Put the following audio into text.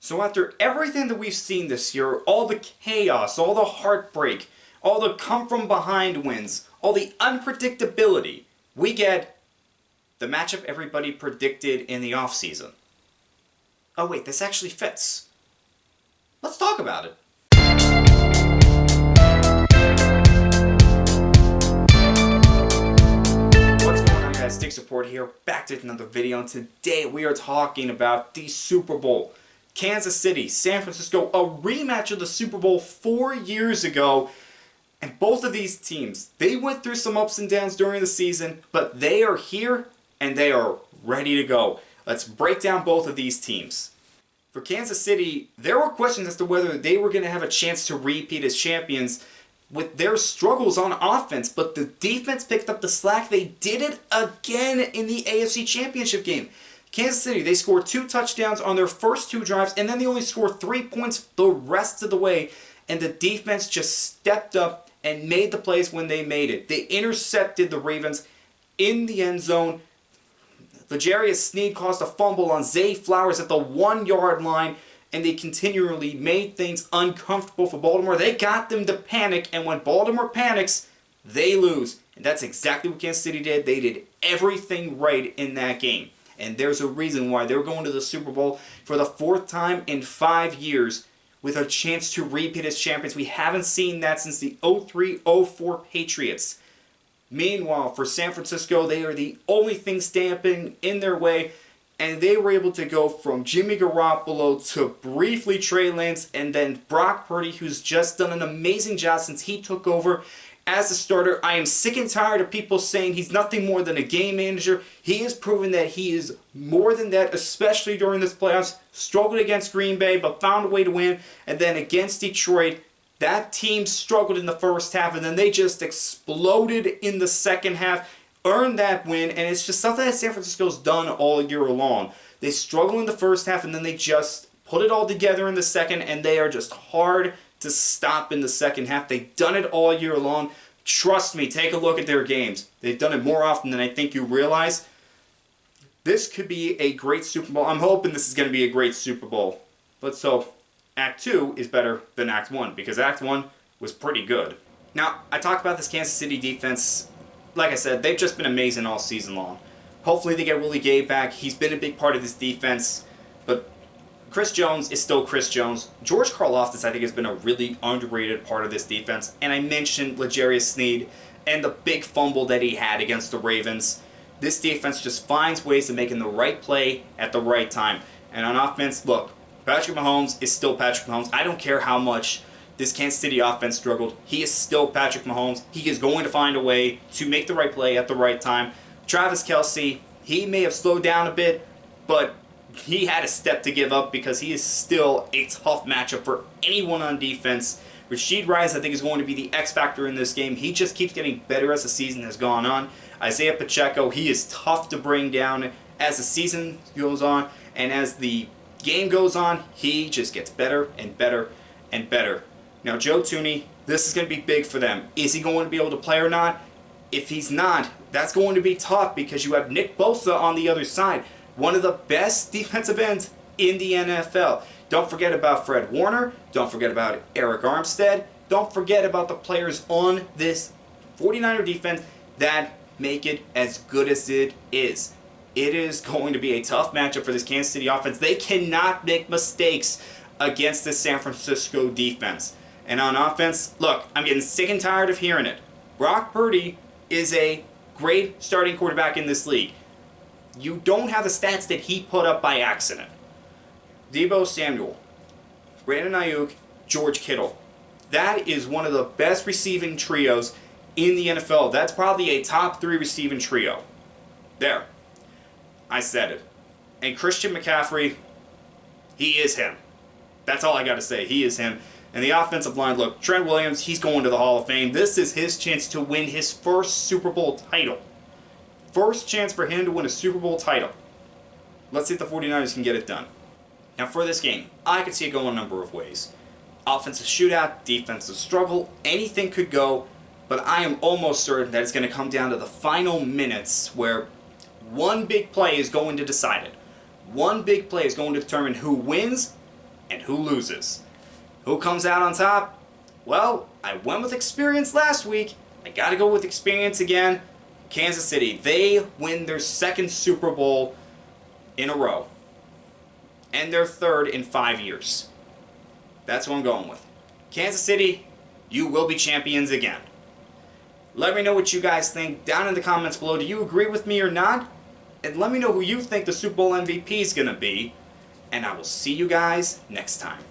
So after everything that we've seen this year, all the chaos, all the heartbreak, all the come from behind wins, all the unpredictability, we get the matchup everybody predicted in the offseason. Oh wait, this actually fits. Let's talk about it. What's going on, guys? Stick Support here, back to another video, and today we are talking about the Super Bowl. Kansas City, San Francisco, a rematch of the Super Bowl 4 years ago. And both of these teams, they went through some ups and downs during the season, but they are here and they are ready to go. Let's break down both of these teams. For Kansas City, there were questions as to whether they were going to have a chance to repeat as champions with their struggles on offense, but the defense picked up the slack. They did it again in the AFC Championship game. Kansas City, they scored 2 touchdowns on their first 2 drives, and then they only scored 3 points the rest of the way, and the defense just stepped up and made the plays when they made it. They intercepted the Ravens in the end zone. L'Jarius Sneed caused a fumble on Zay Flowers at the 1-yard line, and they continually made things uncomfortable for Baltimore. They got them to panic, and when Baltimore panics, they lose. And that's exactly what Kansas City did. They did everything right in that game. And there's a reason why they're going to the Super Bowl for the 4th time in 5 years with a chance to repeat as champions. We haven't seen that since the 03-04 Patriots. Meanwhile, for San Francisco, they are the only thing stamping in their way, and they were able to go from Jimmy Garoppolo to briefly Trey Lance, and then Brock Purdy, who's just done an amazing job since he took over as a starter. I am sick and tired of people saying he's nothing more than a game manager. He has proven that he is more than that, especially during this playoffs. Struggled against Green Bay, but found a way to win. And then against Detroit, that team struggled in the first half, and then they just exploded in the second half, earned that win, and it's just something that San Francisco's done all year long. They struggle in the first half, and then they just put it all together in the second, and they are just hard to stop in the second half. They've done it all year long. Trust me, take a look at their games. They've done it more often than I think you realize. This could be a great Super Bowl. I'm hoping this is going to be a great Super Bowl. Let's hope Act 2 is better than Act 1, because Act 1 was pretty good. Now, I talked about this Kansas City defense. Like I said, they've just been amazing all season long. Hopefully they get Willie Gay back. He's been a big part of this defense, but Chris Jones is still Chris Jones. George Karlaftis, I think, has been a really underrated part of this defense. And I mentioned L'Jarius Sneed and the big fumble that he had against the Ravens. This defense just finds ways of making the right play at the right time. And on offense, look, Patrick Mahomes is still Patrick Mahomes. I don't care how much this Kansas City offense struggled. He is still Patrick Mahomes. He is going to find a way to make the right play at the right time. Travis Kelce, he may have slowed down a bit, but he had a step to give up because he is still a tough matchup for anyone on defense. Rashid Rice, I think, is going to be the X factor in this game. He just keeps getting better as the season has gone on. Isaiah Pacheco, he is tough to bring down as the season goes on, and as the game goes on, he just gets better and better and better. Now, Joe Thuney, this is going to be big for them. Is he going to be able to play or not? If he's not, that's going to be tough because you have Nick Bosa on the other side, one of the best defensive ends in the NFL. Don't forget about Fred Warner. Don't forget about Eric Armstead. Don't forget about the players on this 49er defense that make it as good as it is. It is going to be a tough matchup for this Kansas City offense. They cannot make mistakes against the San Francisco defense. And on offense, look, I'm getting sick and tired of hearing it. Brock Purdy is a great starting quarterback in this league. You don't have the stats that he put up by accident. Deebo Samuel, Brandon Ayuk, George Kittle. That is one of the best receiving trios in the NFL. That's probably a top 3 receiving trio. There. I said it. And Christian McCaffrey, he is him. That's all I got to say. He is him. And the offensive line, look, Trent Williams, he's going to the Hall of Fame. This is his chance to win his first Super Bowl title. First chance for him to win a Super Bowl title. Let's see if the 49ers can get it done. Now for this game, I could see it going a number of ways. Offensive shootout, defensive struggle, anything could go, but I am almost certain that it's going to come down to the final minutes where one big play is going to decide it. One big play is going to determine who wins and who loses. Who comes out on top? Well, I went with experience last week. I gotta go with experience again. Kansas City, they win their second Super Bowl in a row. And their third in 5 years. That's what I'm going with. Kansas City, you will be champions again. Let me know what you guys think down in the comments below. Do you agree with me or not? And let me know who you think the Super Bowl MVP is going to be. And I will see you guys next time.